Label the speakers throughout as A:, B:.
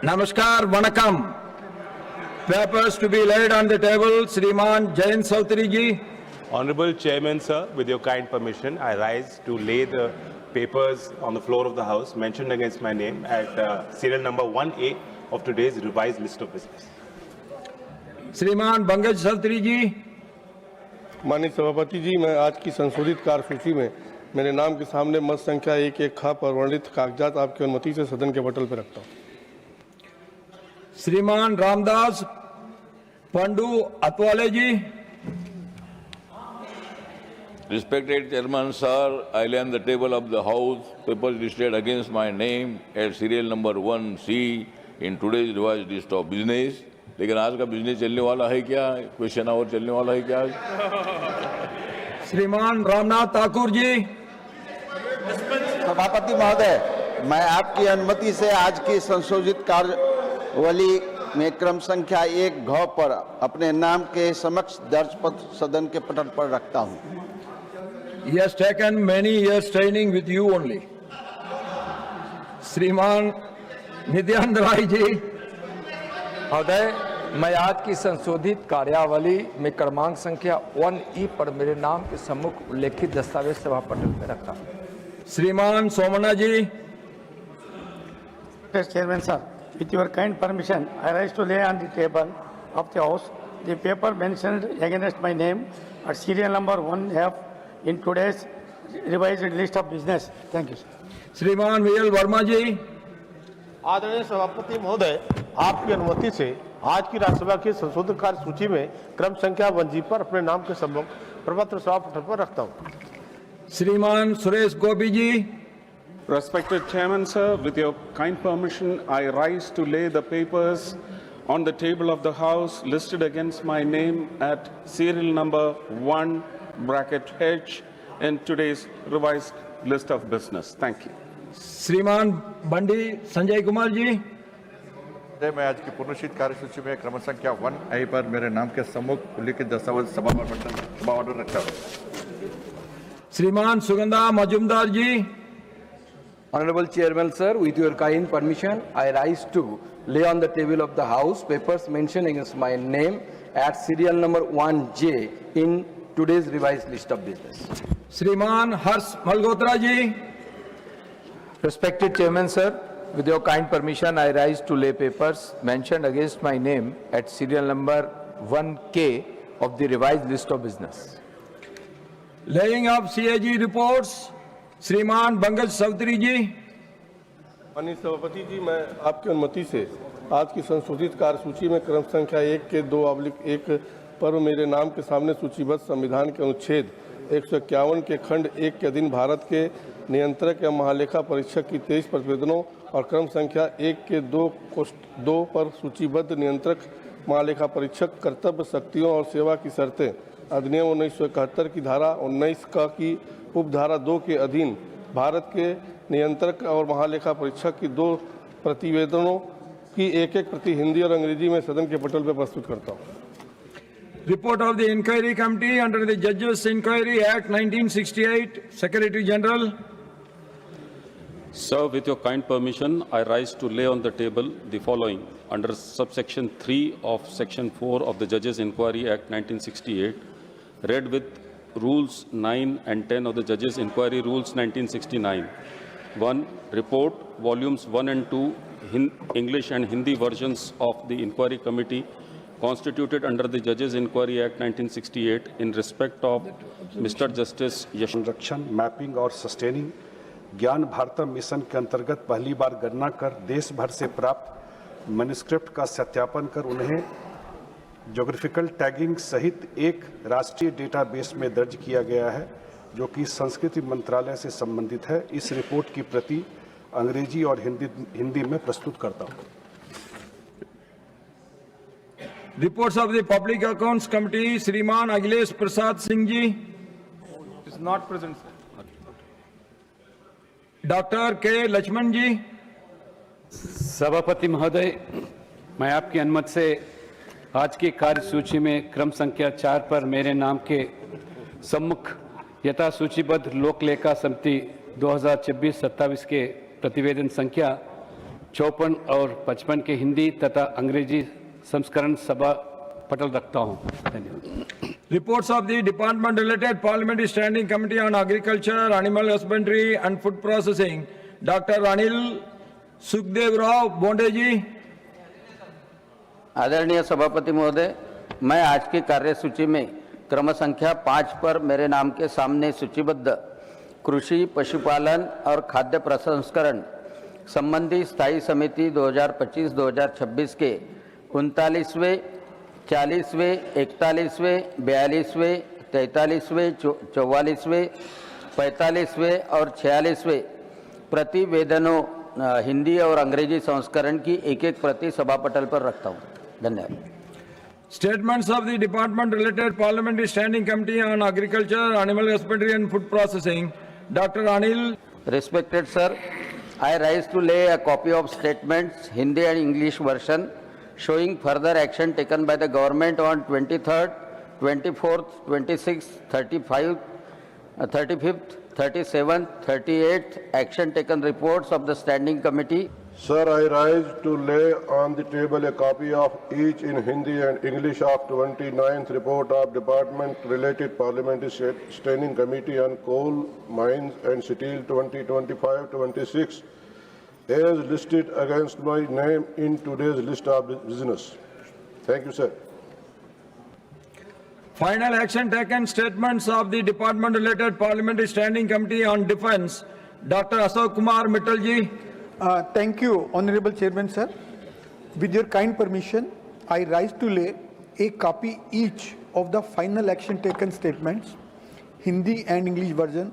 A: Namaskar, Vanakkam. Papers to be laid on the table, Sriman Jain Sautri ji.
B: Honorable Chairman, sir, with your kind permission, I rise to lay the papers on the floor of the House mentioned against my name at serial number 1A of today's revised list of business.
A: Sriman Pankaj Sautri ji.
C: माननीय सभापति जी, मैं आज की संशोधित कार्यसूची में मेरे नाम के सामने मत संख्या 1-1 ख पर वर्णित कागजात आपकी अनुमति से सदन के पटल पर रखता हूं।
A: श्रीमान रामदास पंडू अतवाले जी।
D: Respected Chairman, sir, I lay on the table of the House papers listed against my name at serial number 1C in today's revised list of business. लेकिन आज का बिजनेस चलने वाला है क्या? क्वेश्चन आवर चलने वाला है क्या?
A: श्रीमान रामनाथ ठाकुर जी।
E: सभापति महोदय, मैं आपकी अनुमति से आज की संशोधित कार्यवली में क्रम संख्या 1 घ पर अपने नाम के समक्ष दर्ज पत्र सदन के पटल पर रखता हूं।
A: He has taken many years training with you only. श्रीमान नित्यानंद राय जी।
F: महोदय, मैं आज की संशोधित कार्यावली में क्रमांक संख्या 1E पर मेरे नाम के सम्मुख उल्लेखित दस्तावेज सभा पटल में रखा।
A: श्रीमान सोमना जी।
G: Mr. Chairman, sir, with your kind permission, I rise to lay on the table of the House the paper mentioned against my name at serial number 1F in today's revised list of business. Thank you, sir.
A: श्रीमान V L Verma जी।
H: आदरणीय सभापति महोदय, आपकी अनुमति से आज की राज्यसभा की संशोधित कार्य सूची में क्रम संख्या 1G पर अपने नाम के सम्मुख प्रपत्र सभा पटल पर रखता हूं।
A: श्रीमान सुरेश गोपी जी।
I: Respected Chairman, sir, with your kind permission, I rise to lay the papers on the table of the House listed against my name at serial number 1(H) in today's revised list of business. Thank you.
A: श्रीमान बंडी संजय कुमार जी।
J: मैं आज की पुनर्निश्चित कार्यसूची में क्रम संख्या 1A पर मेरे नाम के सम्मुख उल्लिखित दस्तावेज सभा ऑर्डर रखता हूं।
A: श्रीमान सुगंधा मजुमदार जी।
F: Honorable Chairman, sir, with your kind permission, I rise to lay on the table of the House papers mentioned against my name at serial number 1J in today's revised list of business.
A: श्रीमान हर्ष Malhotra ji.
F: Respected Chairman, sir, with your kind permission, I rise to lay papers mentioned against my name at serial number 1K of the revised list of business.
A: Laying of CAG reports, श्रीमान पंकज साउत्री जी।
C: माननीय सभापति जी, मैं आपकी अनुमति से आज की संशोधित कार्यसूची में क्रम संख्या 1 के 2/1 पर मेरे नाम के सामने सूचीबद्ध संविधान के अनुच्छेद 151 के खंड 1 के अधीन भारत के नियंत्रक या महालेखा परीक्षक की 23 प्रतिवेदनों और क्रम संख्या 1 के 2 पर सूचीबद्ध नियंत्रक महालेखा परीक्षक कर्तव्य शक्तियों और सेवा की शर्तें अधिनियम 1971 की धारा 19 का की उपधारा 2 के अधीन भारत के नियंत्रक और महालेखा परीक्षक की 2 प्रतिवेदनों की एक प्रति हिंदी और अंग्रेजी में सदन के पटल पर प्रस्तुत करता हूँ।
A: Report of the Inquiry Committee under the Judges Inquiry Act 1968, Secretary General.
I: Sir, with your kind permission, I rise to lay on the table the following under subsection 3 of section 4 of the Judges Inquiry Act 1968, read with rules 9 and 10 of the Judges Inquiry Rules 1969. 1. Report volumes 1 and 2, English and Hindi versions of the Inquiry Committee constituted under the Judges Inquiry Act 1968 in respect of Mr. Justice
K: संरक्षण, mapping और sustaining ज्ञान Bharatam mission के अंतर्गत पहली बार गणना कर देश भर से प्राप्त मैन्युस्क्रिप्ट का सत्यापन कर उन्हें ज्योग्राफिकल टैगिंग सहित एक राष्ट्रीय डेटाबेस में दर्ज किया गया है, जो कि संस्कृति मंत्रालय से संबंधित है। इस रिपोर्ट की प्रति अंग्रेजी और हिंदी में प्रस्तुत करता हूँ।
A: Reports of the Public Accounts Committee, श्रीमान Akhilesh Prasad Singh ji.
H: Is not present, sir.
A: Doctor के लक्ष्मण जी।
L: सभापति महोदय, मैं आपकी अनुमति से आज की कार्यसूची में क्रम संख्या 4 पर मेरे नाम के सम्मुख यथा सूचीबद्ध लोक लेखा समिति 2026-27 के प्रतिवेदन संख्या 54 और 55 के हिंदी तथा अंग्रेजी संस्करण सभा पटल रखता हूँ। धन्यवाद।
A: Reports of the department related Parliamentary Standing Committee on Agriculture, Animal Husbandry and Food Processing. Dr. Anil Sukhdev Rao Bonde ji.
M: आदरणीय सभापति महोदय, मैं आज की कार्यसूची में क्रम संख्या 5 पर मेरे नाम के सामने सूचीबद्ध कृषि, पशुपालन और खाद्य प्रसंस्करण संबंधी स्थायी समिति 2025-2026 के 39वें, 40वें, 41वें, 42वें, 43वें, 44वें, 45वें और 46वें प्रतिवेदनों हिंदी और अंग्रेजी संस्करण की एक-एक प्रति सभापटल पर रखता हूँ। धन्यवाद।
A: Statements of the department related Parliamentary Standing Committee on Agriculture, Animal Husbandry and Food Processing. Dr. Anil.
M: Respected sir, I rise to lay a copy of statements, Hindi and English version, showing further action taken by the government on 23rd, 24th, 26th, 35th, 37th, 38th, action taken reports of the Standing Committee.
C: Sir, I rise to lay on the table a copy of each in Hindi and English of 29th report of Department Related Parliamentary Standing Committee on Coal, Mines and Steel 2025-26 as listed against my name in today's list of business. Thank you, sir.
A: Final action taken statements of the department related Parliamentary Standing Committee on Defence. Dr. Ashok Kumar Mittal ji.
N: Thank you, Honorable Chairman, sir. With your kind permission, I rise to lay a copy each of the final action taken statements, Hindi and English version,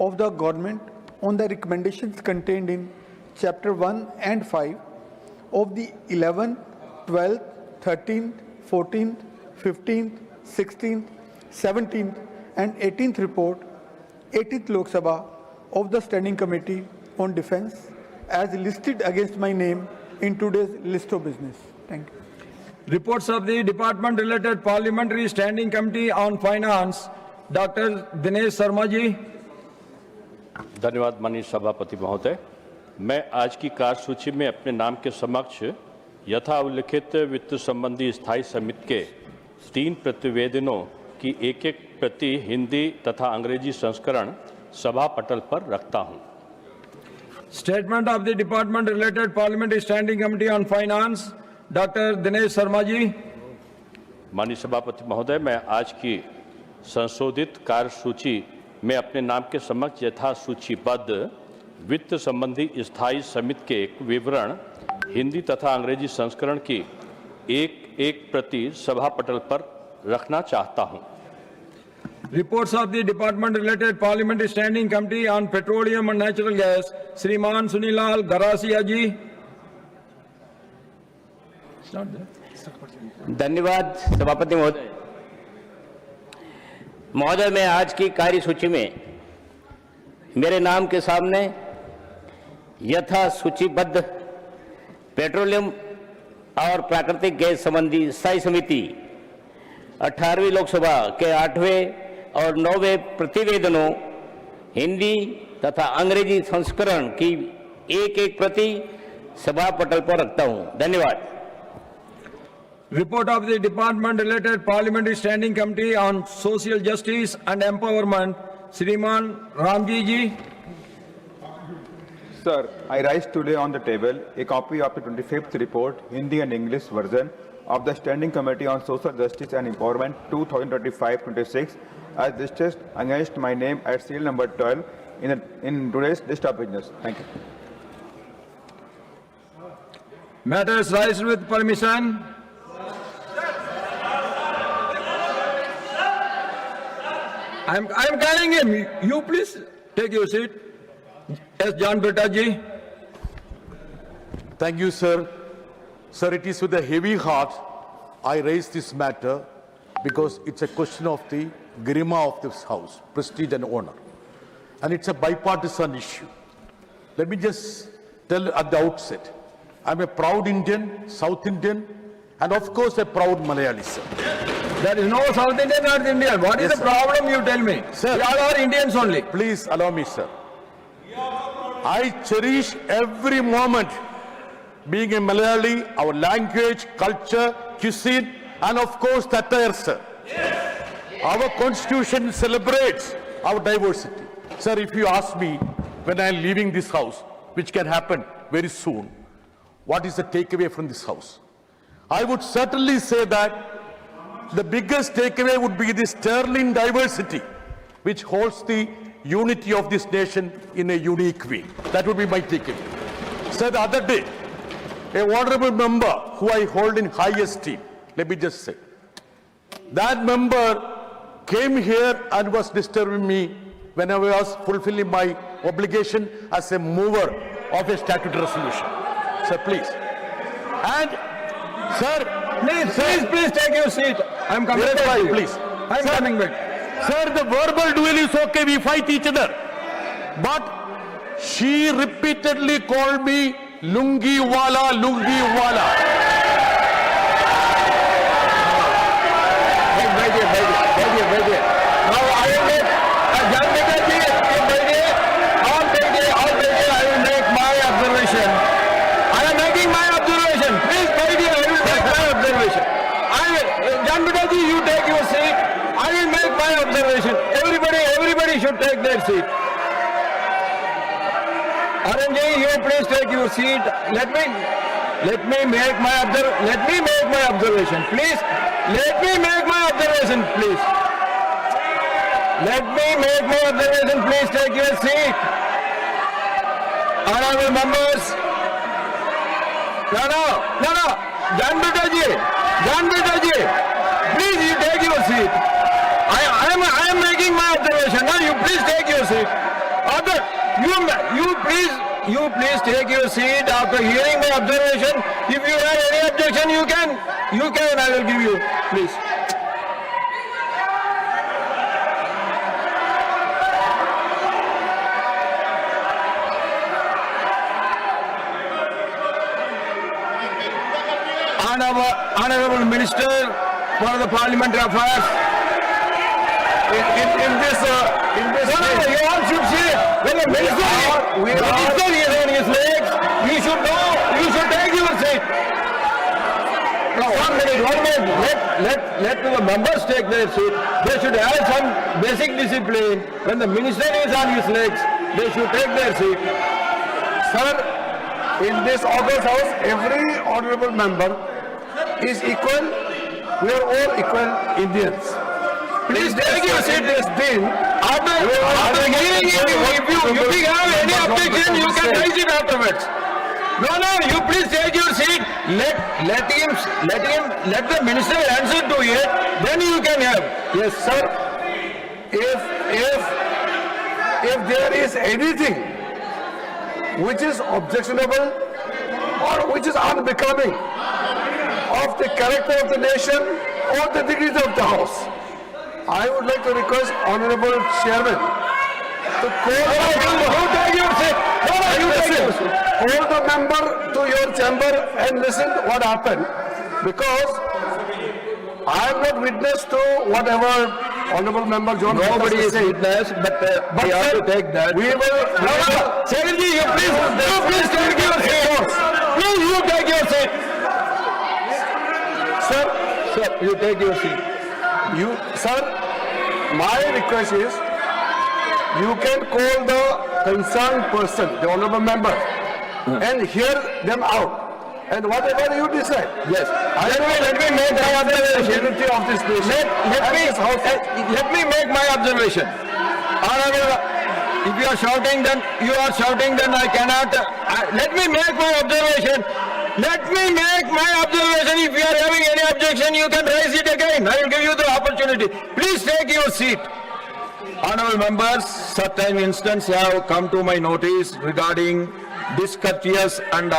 N: of the government on the recommendations contained in Chapter 1 and 5 of the 11th, 12th, 13th, 14th, 15th, 16th, 17th and 18th report, 18th Lok Sabha of the Standing Committee on Defence as listed against my name in today's list of business. Thank you.
A: Reports of the department related Parliamentary Standing Committee on Finance. Dr. Dinesh Sharma ji.
I: धन्यवाद माननीय सभापति महोदय। मैं आज की कार्यसूची में अपने नाम के समक्ष यथा उल्लिखित वित्त संबंधी स्थायी समिति के 3 प्रतिवेदनों की एक-एक प्रति हिंदी तथा अंग्रेजी संस्करण सभा पटल पर रखता हूं।
A: Statement of the department related Parliamentary Standing Committee on Finance. Dr. Dinesh Sharma ji.
I: माननीय सभापति महोदय, मैं आज की संशोधित कार्यसूची में अपने नाम के समक्ष यथा सूचीबद्ध वित्त संबंधी स्थायी समिति के एक विवरण हिंदी तथा अंग्रेजी संस्करण की एक प्रति सभा पटल पर रखना चाहता हूं।
A: Reports of the department related Parliamentary Standing Committee on Petroleum and Natural Gas. Shriman Sunilal Garasia ji.
O: धन्यवाद सभापति महोदय। महोदय, मैं आज की कार्यसूची में मेरे नाम के सामने यथा सूचीबद्ध पेट्रोलियम और प्राकृतिक गैस संबंधी स्थायी समिति 18वीं लोकसभा के 8वें और 9वें प्रतिवेदनों हिंदी तथा अंग्रेजी संस्करण की एक-एक प्रति सभा पटल पर रखता हूं। धन्यवाद।
A: Report of the department related Parliamentary Standing Committee on Social Justice and Empowerment. Shriman Ramji ji.
P: Sir, I rise to lay on the table a copy of the 25th report, Hindi and English version of the Standing Committee on Social Justice and Empowerment 2025-26 as listed against my name at serial number 12 in today's list of business. Thank you.
A: Matters raised with permission. I'm calling him. You please take your seat. Yes, John Betta ji.
H: Thank you, sir. Sir, it is with a heavy heart I raise this matter because it's a question of the garima of this house, prestige and honor. And it's a bipartisan issue. Let me just tell at the outset, I'm a proud Indian, South Indian, and of course a proud Malayali, sir.
A: There is no South Indian, North Indian. What is the problem, you tell me?
H: Sir,
A: we all are Indians only.
H: Please allow me, sir. I cherish every moment being a Malayali, our language, culture, cuisine, and of course the attire, sir. Our constitution celebrates our diversity. Sir, if you ask me when I am leaving this house, which can happen very soon, what is the takeaway from this house? I would certainly say that the biggest takeaway would be the sterling diversity, which holds the unity of this nation in a unique way. That would be my takeaway. Sir, the other day, a honorable member who I hold in high esteem, let me just say, that member came here and was disturbing me when I was fulfilling my obligation as a mover of a statutory resolution. Sir, please. And, sir,
A: Please take your seat. I'm coming back to you.
H: please.
A: I'm coming back.
H: Sir, the verbal duel is okay, we fight each other. But she repeatedly called me Lungi Wala, Lungi Wala.
A: Now I will make, I will make my observation. I am making my observation. Please, Baidi, I will make my observation. Janbitaji, you take your seat. I will make my observation. Everybody should take their seat. Aranji, you please take your seat. Let me make my observation. Please, let me make my observation, please. Let me make my observation. Please take your seat. Honorable members. No. Janbitaji, please you take your seat. I am making my observation. Now you please take your seat. You please take your seat after hearing my observation. If you have any objection, you can. I will give you. Please. Honorable Minister for the Parliamentary Affairs. In this you all should see when the minister is on his legs, you should know, you should take your seat. Now, 1 minute. Let the members take their seat. They should have some basic discipline. When the minister is on his legs, they should take their seat.
K: Sir, in this August House, every honorable member is equal. We are all equal Indians.
A: Please take your seat. After hearing it, if you have any objection, you can raise it afterwards. No, you please take your seat. Let the minister answer to it. Then you can have.
K: Yes, sir. If there is anything which is objectionable or which is unbecoming of the character of the nation or the dignity of the house, I would like to request Honorable Chairman to call the member to your chamber and listen to what happened, because I am not witness to whatever Honorable Member John.
A: Nobody is witness, but we have to take that.
K: We will.
A: Secretary, you please take your seat. Please, you take your seat. Sir, you take your seat.
K: Sir, my request is, you can call the concerned person, the honorable member, and hear them out. And whatever you decide.
A: Yes. Let me make my observation.
K: Of this nation.
A: Let me make my observation. Honorable, if you are shouting, then I cannot. Let me make my observation. Let me make my observation. If you are having any objection, you can raise it again. I will give you the opportunity. Please take your seat. Honorable members, certain instances have come to my notice regarding discourteous and